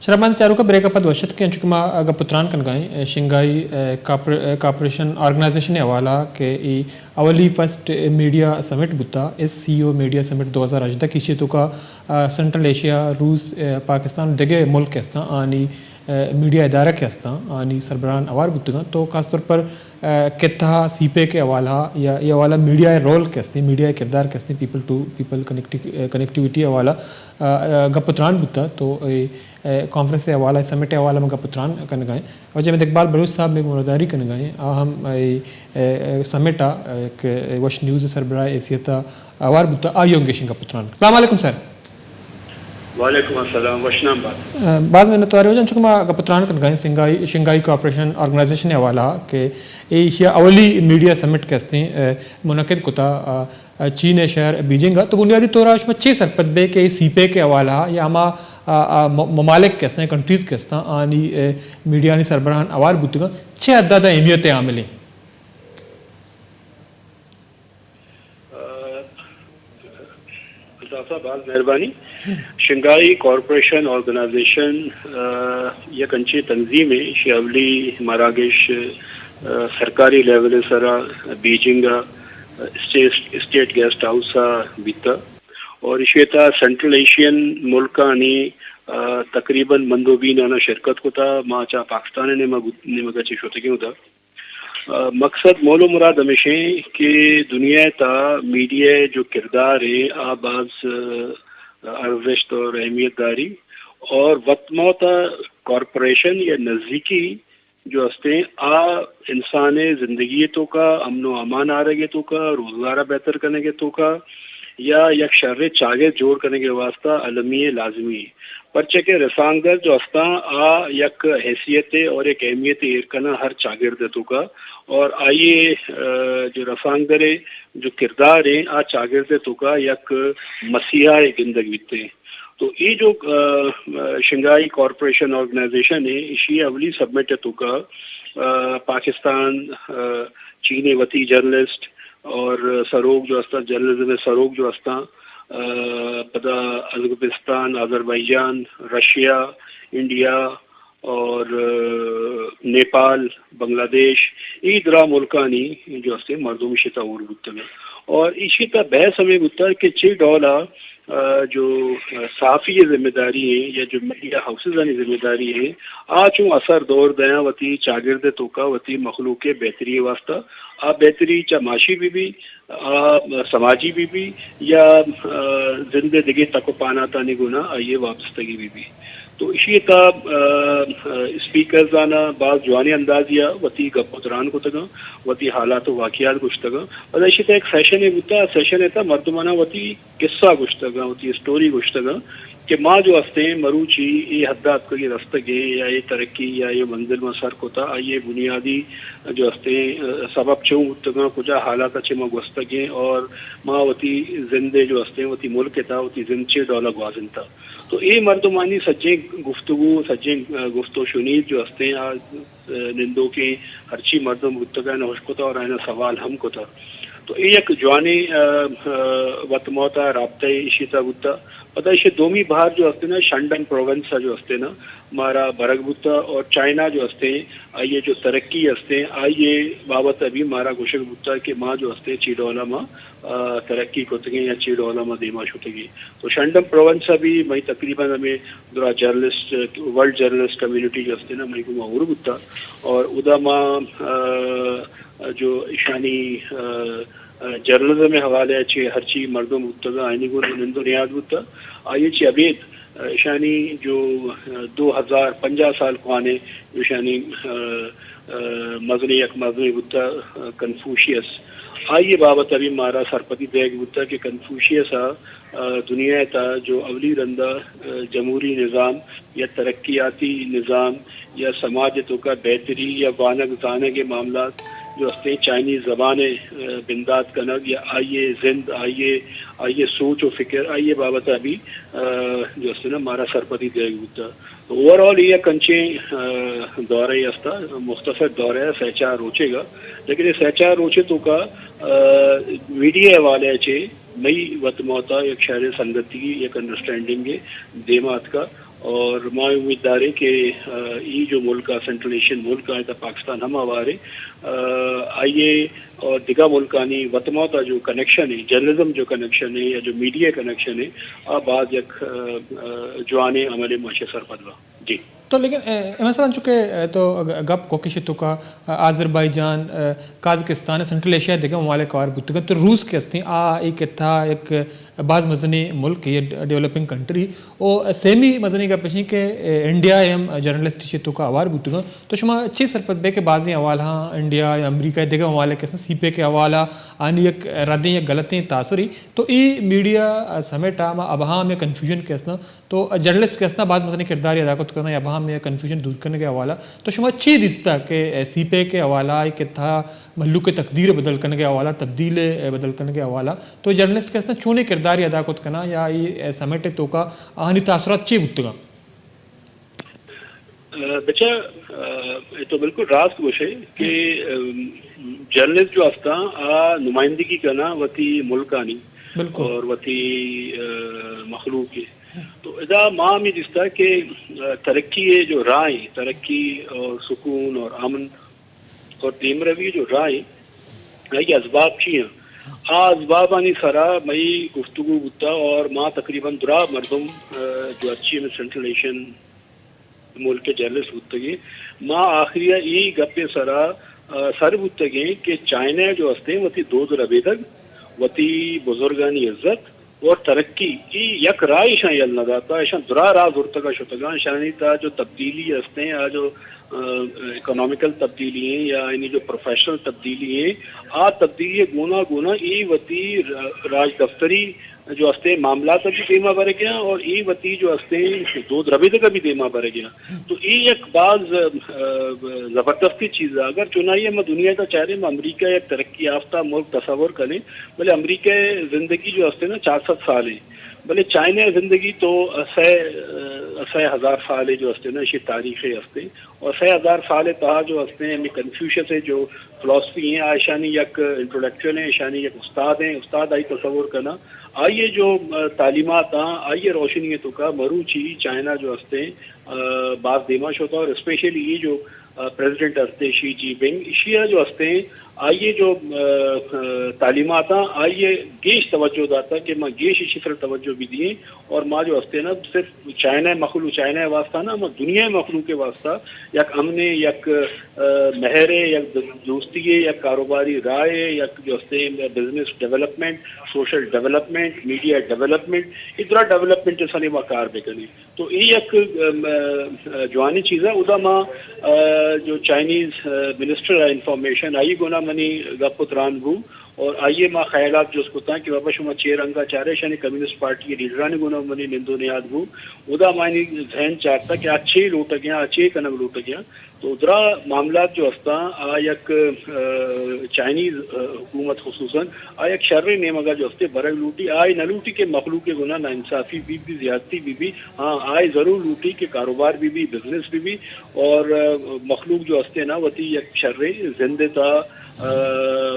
Shraman Charuka breakup वशत के अंचुकमा अगर पुत्रान कन गए शिंगाई कॉर्पोरेशन ऑर्गेनाइजेशन ने हवाला के अवली फर्स्ट मीडिया समिट बुता इस सीईओ मीडिया समिट 2018 की शीतों का सेंट्रल एशिया रूस पाकिस्तान दगे मुल्क के स्था आनी मीडिया इदारा के स्था आनी सरबरान अवार बुतगा तो खासतौर पर कितना सीपे के हवाला या ये हवाला मीडिया रोल कैसे मीडिया किरदार कैसे पीपल टू पीपल कनेक्टिविटी हवाला गपुत्रान बुता तो कॉन्फ्रेंस से हवाला समिट हवाला में गपुत्रान कन गए और जब इकबाल बलूच साहब में मुरादारी कन गए हम समिट वश न्यूज़ सरबरा एसियता अवार बुता आयोंगेशन गपुत्रान अस्सलाम वालेकुम सर वालेकुम अस्सलाम वशनाम बाज़ में तो आरे चुका गपुत्रान कन गए शिंगाई कॉर्पोरेशन ऑर्गेनाइजेशन ने हवाला के एशिया अवली मीडिया समिट कैसे मुनक़िद कुता चीन शहर बीजिंग तो बुनियादी तौर पर 6 सरपदबे के सीपे के हवाला या हमा ममालिक कैसे कंट्रीज़ कैसे आनी मीडिया ने सरबराहान अवार बुतगा 6 अदादा अहमियतें आमिली बहुत मेहरबानी शंघाई कॉरपोरेशन ऑर्गेनाइजेशन यह कंची तंजीम है शावली मराकेश सरकारी लेवल सरा बीजिंग स्टेट गेस्ट हाउस बीता और इशेता सेंट्रल एशियन मुल्कानी तकरीबन मंदोबीन आना शिरकत को था माचा पाकिस्तान ने मगची शोते क्यों था मकसद मोलो मुराद हमेशा कि दुनिया ता मीडिया जो किरदार है आबाज अर्जिश और अहमियत दारी और वतमौता कॉरपोरेशन या नज़दीकी जो हस्ते इंसान ज़िंदगी तो का अमन अमान आ रहे तो का रोज़गार बेहतर करने के तो का या यक शर्र चागे जोड़ करने के वास्ता अलमी लाजमी परचे के रसांगर जो हस्ता यक हैसियत और एक अहमियत इरकना हर चागिर्द तो का और आइए जो रसांगर जो किरदार है चागिर्द तो का यक मसीहा जिंदगी बीते तो ये जो शंघाई कॉरपोरेशन ऑर्गेनाइजेशन है इसी अवली सबमिट तो का पाकिस्तान चीनी वती जर्नलिस्ट और सरोग जो हस्ता जर्नलिज्म में सरोग जो हस्ता पता अज़रबैजान अज़रबैजान रशिया इंडिया और नेपाल बांग्लादेश ईदरा मुल्कानी जो हस्ते मर्दों शिता और बुत्ता में और इसी का बहस हमें बुत्ता कि 6 डॉलर जो साफ़ी जिम्मेदारी है या जो मीडिया हाउसेज की जिम्मेदारी है आज असर दौर दया वती चागिर्द तोका वती मखलूक बेहतरी वास्ता बेहतरी चा माशी भी समाजी भी या जिंदगी तक पाना तानी गुना ये वाबस्तगी भी तो इसी का स्पीकर आना बाज जवानी अंदाजिया वती गपुतरान को तगा वती हालात वाक़ियात कुछ तगा और इसी एक सेशन है बुता सेशन है मर्दमाना वती किस्सा कुछ तगा वती स्टोरी कुछ तगा कि माँ जो हस्ते मरूची ये हद्दात को ये रस्तगे या ये तरक्की या ये मंजिल में सर कोता ये बुनियादी जो हस्ते सबब चूँ तगा कुछ हालात अच्छे में गुस्तगे और माँ वती जिंदे जो हस्ते वती मुल्क था वती जिंदे डॉलर ग्वाजिन था तो ये मर्दमानी सच्चे गुफ्तु शुनीद जो हस्ते निंदों के हरची मर्दम गुत्तगा न होश को था और आना सवाल हम को था तो ये एक जवानी वतमौता राब्ते इशिता बुत्ता पता इसे दोमी बाहर जो हस्ते ना शंडन प्रोविंस जो हस्ते ना हमारा बरग बुत्ता और चाइना जो हस्ते आइए जो तरक्की हस्ते आइए बाबत अभी हमारा घोषक बुत्ता कि माँ जो हस्ते चीडोला माँ तरक्की को तगे या चीडोला माँ देमा छुटेगी तो शंडन प्रोविंस अभी मई तकरीबन हमें दूरा जर्नलिस्ट वर्ल्ड जर्नलिस्ट कम्युनिटी जो हस्ते ना मई को माँ बुत्ता और उदा माँ जो ईशानी जर्नलिज्म में हवाले अच्छे हर चीज मर्दों मुत्तगा आईनी को निंदो नियाद बुत्ता आइए ची अबेद ईशानी जो 2050 साल को आने ईशानी मजनी बुत्ता कन्फ्यूशियस आइए बाबत अभी मारा सरपति देग बुत्ता के कन्फ्यूशियस दुनिया था जो अवली रंदा जमहूरी निज़ाम या तरक्याती निज़ाम या समाज तो का बेहतरी या वानक जाने के मामला जो हस्ते चाइनीज़ ज़बान बिंदात कनक या आइए जिंद आइए सोच और फिक्र आइए बाबत अभी जो हस्ते ना हमारा सरपति देग बुत्ता ओवरऑल ये कंचे दौरे हस्ता मुख्तसर दौरे सहचार रोचेगा लेकिन ये सहचार रोचे तो का मीडिया वाले अच्छे मई वत मौता एक शहर संगति एक अंडरस्टैंडिंग देमात का اور ما امیددار ہے کہ ای جو ملک سینٹرل ایشین ملک ہے پاکستان ہم آوارے آئیے اور دیگر ملکانی وطموتا جو کنیکشن ہے جرنلزم جو کنیکشن ہے یا جو میڈیا کنیکشن ہے بعد یک جوانے عمل معاشی سرپدوا جی. تو لیکن مثلا چونکہ تو گپ کوکش تو کا آذربائیجان قازقستان سینٹرل ایشیا دیگر ممالک اور بتگن تو روس کے ہستی ایک تھا ایک بعض مزنی ملک یہ ڈیولپنگ کنٹری اور سیمی مزنی کا پیشی کہ انڈیا ہم جرنلسٹ تو کا آوار بتگن تو شما اچھی سرپد بے کہ بعضی حوالہ انڈیا یا امریکہ دیگر ممالک کے سی پے کے حوالہ آنی ایک ردیں یا غلطیں تاثری تو ای میڈیا سمیٹ ابہام یا کنفیوژن کے اسنا تو جرنلسٹ کے اسنا بعض مزنی کردار ادا کرنا یا ابہام میں کنفیوژن دور کرنے کے حوالہ تو شما اچھی دستا کہ سی پے کے حوالہ کہ تھا ملک کے تقدیر بدل کرنے کے حوالہ تبدیل بدل کرنے کے حوالہ تو جرنلسٹ کے اسنا چونے کردار ادا کرنا یا یہ سمیٹ تو کا آنی تاثرات چی بتگا بچہ یہ تو بالکل راست گوش ہے کہ جرنلسٹ جو ہفتا نمائندگی کرنا وتی ملکانی اور وتی مخلوق ہے تو ادا ماں میں دستا کہ ترقی جو رائے ترقی اور سکون اور امن اور تیم روی جو رائے یہ اسباب چی ہیں اسباب آنی سرا مئی گفتگو بتا اور ماں تقریباً درا مردم جو اچھی میں سینٹرل ایشین ملک کے جرنلسٹ بتگی ماں آخری یہ گپے سرا سر بتگیں کہ چائنا جو ہستے ہیں وتی دو ربے تک وتی بزرگانی عزت اور ترقی یک رائے شاہ یل نگاتا شاہ درا راز ارتگا شتگا شانی تا جو تبدیلی ہستے ہیں جو اکنامیکل تبدیلی ہیں یا یعنی جو پروفیشنل تبدیلی ہیں تبدیلی گونا گونا ای وتی راج دفتری جو ہستے معاملات بھی دیما بھر گیا اور ای وتی جو ہستے دو ربے کا بھی دیما بھر گیا تو ای ایک بعض زبردستی چیز ہے اگر چنائیے میں دنیا کا چاہ رہے میں امریکہ ایک ترقی یافتہ ملک تصور کریں بھلے امریکہ زندگی جو ہستے نا 400 سال ہے بھلے چائنا زندگی تو 100,000 سال ہے جو ہستے نا اسی تاریخی ہستے اور 100,000 سال تہا جو ہستے ہیں کنفیوشس ہے جو فلاسفی ہیں آئشانی یک انٹروڈکشن ہے ایشانی یک استاد ہیں استاد آئی تصور کرنا آئیے جو تعلیمات آئیے روشنی تو کا مروچی چائنا جو ہستے بعض دیماش ہوتا اور اسپیشلی یہ جو پریزیڈنٹ ہستے شی جی پنگ ایشیا جو ہستے آئیے جو تعلیمات آئیے گیش توجہ داتا کہ ماں گیش اسی طرح توجہ بھی دیے اور ماں جو ہستے نا صرف چائنا مخلوق چائنا واسطہ نا ماں دنیا مخلوق کے واسطہ یک امن یک مہر یک دوستی یک کاروباری رائے یک جو ہستے business development social development media development ادھر ڈیولپمنٹ سنی ماں کار بے کرنی تو یہ ایک جوانی چیز ہے ادا ماں جو چائنیز منسٹر انفارمیشن آئی گونا منی گپتران بو اور آئیے ماں خیالات جو اس کو تھا کہ بابا شما چھ رنگا چارے شانی کمیونسٹ پارٹی کے لیڈران گونا منی نندو نیاد بو ادا مانی ذہن چاہتا کہ اچھے لوٹ گیا اچھے کنگ لوٹ گیا تو ادھرا معاملات جو ہستا یک چائنیز حکومت خصوصاً ایک شر نیمگا جو ہستے برگ لوٹی آئے نہ لوٹی کے مخلوق کے گناہ نا انصافی بھی زیادتی بھی ہاں آئے ضرور لوٹی کہ کاروبار بھی بزنس بھی اور مخلوق جو ہستے نا وتی یک شر زندے تا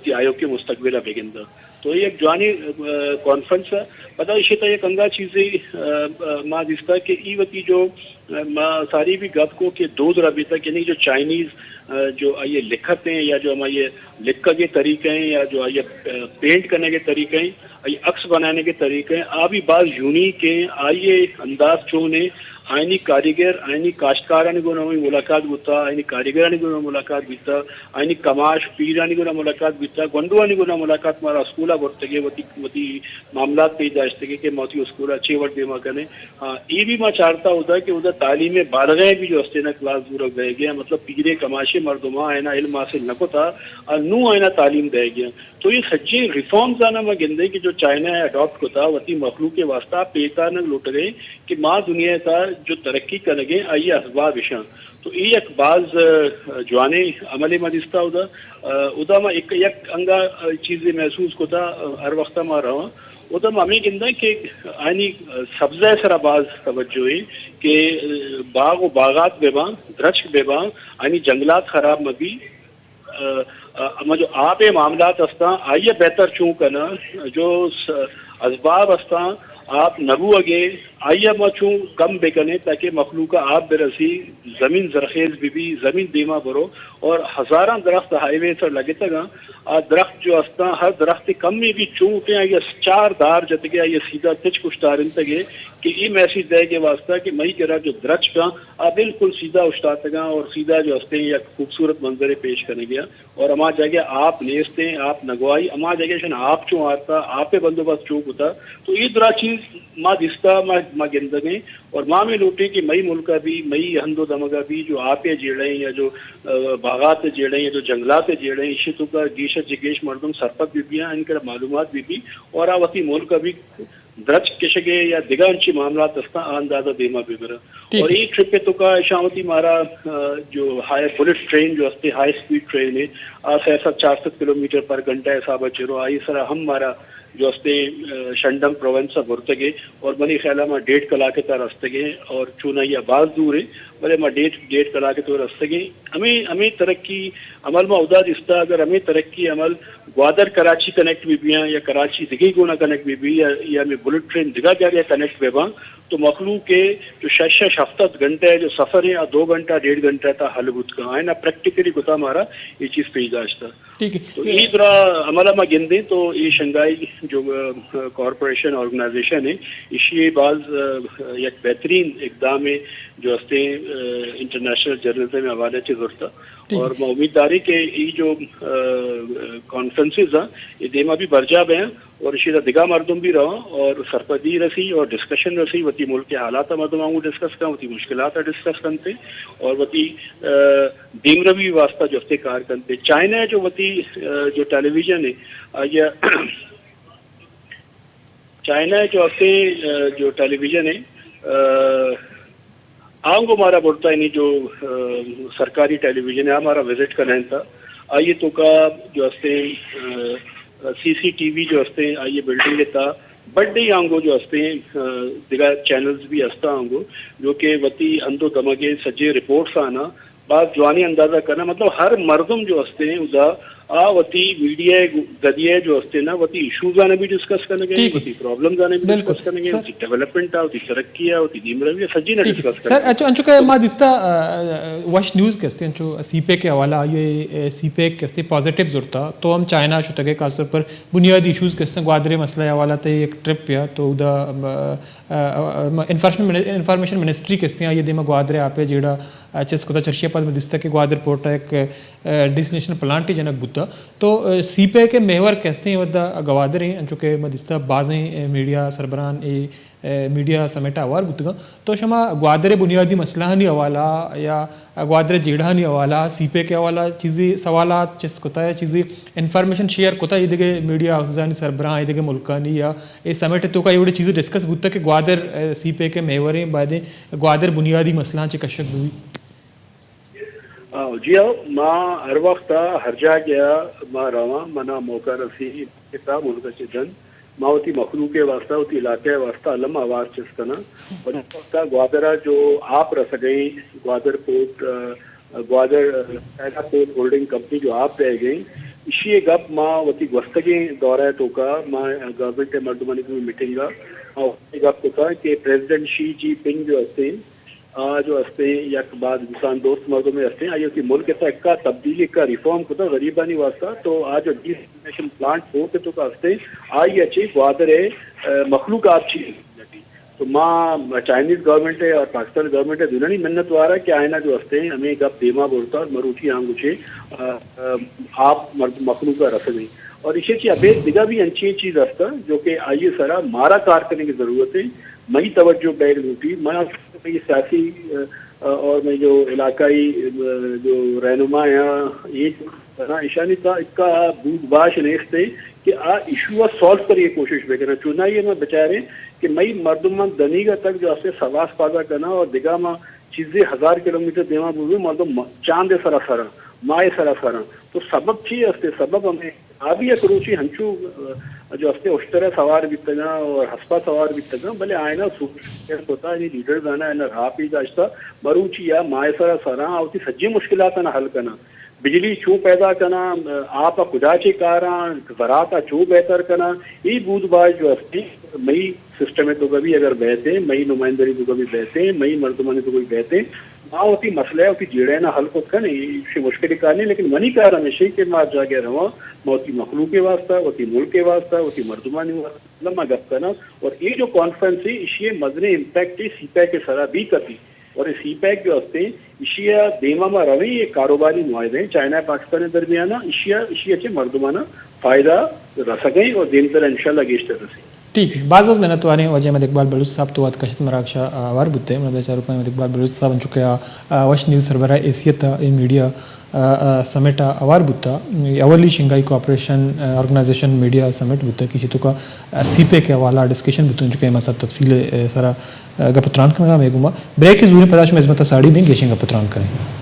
تی آیو کے مستقبل بیگندہ تو یہ ایک جوانی کانفرنس ہے پتہ اسی طرح ایک انگا چیزیں ماں دستا کہ ای وتی جو ساری بھی گپ کو کہ دو ابھی تک یعنی جو چائنیز جو آئیے لکھت ہیں یا جو ہمارے لکھ کے طریقے ہیں یا جو آئیے پینٹ کرنے کے طریقے ہیں آئیے عکس بنانے کے طریقے ہیں آبی بعض یونیک ہیں آئیے انداز چونے آئینی کاریگر آئینی کاشتکارانی گونا ہوئی ملاقات بیتا آئینی کاریگرانی گونا ملاقات بیتا آئینی کماش پیرانی گونا ملاقات بیتا گنڈوانی گونا ملاقات مارا اسکولا بڑھتگے وتی معاملات پہ داشتگے کہ موتی اسکولا چھ وٹ دیما کرنے ہاں یہ بھی میں چاہتا ہوتا کہ ادھر تعلیم بالغیں بھی جو ہستے نا کلاس دور دے گیا مطلب پیرے کماشے مردما آئینہ علم حاصل نہ کو تھا اور نو آئینہ تعلیم دے گیا تو یہ سچے ریفارمز آنا میں گندے کہ جو چائنا اڈاپٹ کو تھا وتی مخلوق کے واسطہ پیتا نہ لوٹ گئے کہ ماں دنیا تھا جو ترقی کر لگے آئیے اسباب اشاں تو یہ ایک بعض جوانے عملی مدستہ ادا میں ایک انگا چیزیں محسوس کو تھا ہر وقت میں رہا ادا میں ہمیں گندہ کہ آئینی سبزہ سرا بعض توجہ ہے کہ باغ و باغات بے باں درچک بے باں آئینی جنگلات خراب مبی اما جو آپ معاملات ہستا آئیے بہتر چون کرنا جو اسباب ہستا آپ نبو اگے आइया मचूं कम बेकने ताकि मखलूका आप बेरसी जमीन जरखेज भी जमीन दीमा बरो और हजारां दरख्त हाईवे से लगे तगा दरख्त जो अस्ता हर दरख्त कम में भी चूंटे ये चार दार जत गया ये सीधा तिच कुछ तारिन तगे कि ये मैसेज दे के वास्ता कि मई करा जो द्रच का बिल्कुल सीधा उस्ता तगा और सीधा जो हस्ते या खूबसूरत मंजरे पेश करने गया और अमा जगह आप नेस्ते आप नगवाई अमा जगह आप चूँ आता आप बंदोबस्त चूक होता तो ये दरा चीज माँ दिस्ता माँ गिंदगे और माँ में लूटे कि मई मुल्का भी मई हंदो दमगा भी जो आपे जेड़े या जो बागात जेड़े या जो जंगलात जेड़े इशितु का गीशत जिगेश मर्दम सरपत बीबियाँ इनका मालूमात बीबी और आवती मुल्क भी द्रच किशगे या दिगांची मामला तस्ता अंदाजा देमा बिगरा और एक ट्रिप पे तो का शामती मारा जो हाई बुलेट ट्रेन जो हस्ते हाई स्पीड ट्रेन है ऐसा 400 किलोमीटर पर घंटा ऐसा बचेरो आई सर हम मारा जो हस्ते शंडम प्रोविंस बुरतगे और बनी ख्याला में 1.5 कलाक के तर रस्तगे और चूना या बाज दूर है बड़े में 1.5 कलाक के तो रस्तगे हमें तरक्की अमल में उदा दिस्ता अगर हमें तरक्की अमल ग्वादर कराची कनेक्ट बीबियाँ या कराची दिगी गुना कनेक्ट बीबी या हमें बुलेट ट्रेन दिगा जा कनेक्ट बेबा तो मखलूक के जो 6-7 घंटे जो सफर है 2 घंटा 1.5 घंटा था हलबुत का है ना प्रैक्टिकली गुता हमारा ये चीज पेश था ठीक है तो ये तरह अमला में गिनते तो ये शंघाई जो कॉरपोरेशन ऑर्गेनाइजेशन है इसी बाज एक बेहतरीन इकदाम है जो हस्ते इंटरनेशनल जर्नलिज्म में हवाले से जरूरत और मैं उम्मीददारी के ये जो कॉन्फ्रेंसेस हैं ये देमा भी बरजाब हैं और इसी तरह दिगा मर्दम भी रहा और सरपदी रसी और डिस्कशन रसी वती मुल्क के हालात मर्दम आऊँ डिस्कस कर वती मुश्किलात डिस्कस करते और वती दीमर भी वास्ता जो हफ्ते कार करते चाइना जो वती जो टेलीविजन है या चाइना जो हफ्ते जो टेलीविजन है आंगो हमारा बोलता है नहीं जो सरकारी टेलीविजन है हमारा विजिट करना था आइए तो का जो हस्ते CCTV जो हस्ते आइए बिल्डिंग था बड़े आंगो जो हस्ते दिगा चैनल्स भी हस्ता आंगो जो कि वती अंदो दमगे सजे रिपोर्ट्स आना बात जवानी अंदाजा करना मतलब हर मर्दम जो हस्ते हैं उदा वती मीडिया जरिए जो हस्ते ना वती इशूज आने भी डिस्कस करने गए वती प्रॉब्लम्स आने भी डिस्कस करने गए वती डेवलपमेंट है वती तरक्की है वती दीमर भी सजी ना डिस्कस सर अंचो के मा दिस्ता वश न्यूज़ कस्ते अंचो सीपे के हवाला ये सीपे कस्ते पॉजिटिव जुरता तो हम चाइना शुतगे खासतौर पर बुनियादी इशूज कस्ते ग्वादरे मसला हवाला ते एक ट्रिप या तो उदा इंफॉर्मेशन मिनिस्ट्री कस्ते ये देमा ग्वादरे आपे जेड़ा चेस्कोता चर्चिया पद में दिस्ता के ग्वादर पोर्ट एक डिस्टिलेशन प्लांट ही जनक बुद्धा तो सीपे के मेहवर कहते हैं वद्दा गवादर हैं चूँकि मदिस्ता बाज़ें मीडिया सरबरान मीडिया समेटा अवार बुद्धा तो शमा ग्वादर बुनियादी मसला नहीं हवाला या ग्वादर जेड़ा नहीं हवाला सीपे के हवाला चीज़ें सवालात चेस कोता है चीज़ें इन्फॉर्मेशन शेयर कोता ये दिगे मीडिया हाउसानी सरबराह ये दिगे मुल्कानी या ये समेट तो का ये चीज़ें डिस्कस बुद्धा के ग्वादर सीपे के मेहवरें बादे ग्वादर बुनियादी मसला चे कशक हुई जी हाँ माँ हर वक्त हर जा गया माँ रवा मना मौका रसी किताब उनका चिदन माँ होती मखलूक के वास्ता होती इलाके वास्ता अलम आवाज़ चिस्तना और वक्त ग्वादरा जो आप रस गई ग्वादर पोर्ट ग्वादर पैदा पोर्ट होल्डिंग कंपनी जो आप रह गई इसी गप माँ होती वस्तगी दौरा तो का माँ गवर्नमेंट के मर्दमानी की मीटिंग और गप तो का कि प्रेसिडेंट शी जी पिंग जो हस्ते जो हस्ते या बाद इंसान दोस्त मर्दों में हस्ते आइए कि मुल्क का तब्दीली का रिफॉर्म को तो गरीबानी वास्ता तो आज डिसलिनेशन प्लांट हो के तो का हस्ते आई अच्छी ग्वादर है मखलूक आप चीज तो माँ चाइनीज गवर्नमेंट है और पाकिस्तान गवर्नमेंट है दोनों ही मिन्नत वारा कि आयना जो हस्ते हैं हमें गप देमा बोलता और मरूची आंगुचे आप मखलूक का रस गई और इसे की अबे दिगा भी अच्छी चीज हस्ता जो कि आइए सरा मारा कार करने की जरूरत है मई तवज्जो बैग लूटी मैं सियासी और मैं जो इलाकाई जो रहनुमा यहाँ ये ना ईशानी का इसका बूझबाश नेस्ते कि इशू सॉल्व कर ये कोशिश भी करना चुनाई में बचा रहे कि मई मर्दुमन दनीगा तक जो आपसे सवास पादा करना और दिगा में चीजें 1000 किलोमीटर देवा बुझू मर्दम चांद सरा सरा माए सरा सरा तो सबब चाहिए हस्ते सबब हमें आबी एक रुचि हंचू जो हस्ते उश्तरा सवार बितगा और हस्पा सवार बितगा भले आयना सुपर होता है लीडर्स आना है ना रापी जास्ता मरूची या माए सरा सरा आवती सज्जी मुश्किलात ना हल करना بجلی چو پیدا کرنا آپ خدا چی کارا زراعت چو بہتر کرنا یہ بود باز جو ہستی مئی سسٹم تو کبھی اگر بہتے مئی نمائندری تو کبھی بہتے مئی مردمانی تو کوئی بہتے ماں ہوتی مسئلہ ہے ہوتی جیڑے نا حل کو کرنے یہ مشکل کار نہیں لیکن منی کار ہمیشہ کہ ماں جاگے رہا ہوتی مخلوق کے واسطہ ہوتی ملک کے واسطہ ہوتی مردمانی واسطہ لما گپ کرنا اور یہ جو کانفرنس ہے اسی مدن امپیکٹ سی پیک کے سرا بھی کرتی اور یہ سی پیک جو ہستے ایشیا دیما میں روی یہ کاروباری معاہدے ہیں چائنا پاکستان درمیان ایشیا کے مردمانہ فائدہ رہ سکیں اور دین طرح انشاءاللہ گیشتر رسیں ٹھیک ہے بعض از محنت والے وجہ احمد اقبال بلوچ صاحب تو کشت مراکشہ آوار بودتے ہیں مدد چاروں احمد اقبال بلوچ صاحب ان چکے وش نیوز سربراہ ایسیت میڈیا سمیٹ آوار بودتا اولی شنگائی کوآپریشن آرگنائزیشن میڈیا سمیٹ بودتا کسی تو کا سی پے کے حوالہ ڈسکشن بودتا ان چکے مسا تفصیل سارا گپتران کرنا میں گما بریک کے ضروری پیداش میں عظمت ساڑی بھی گیشن گپتران کریں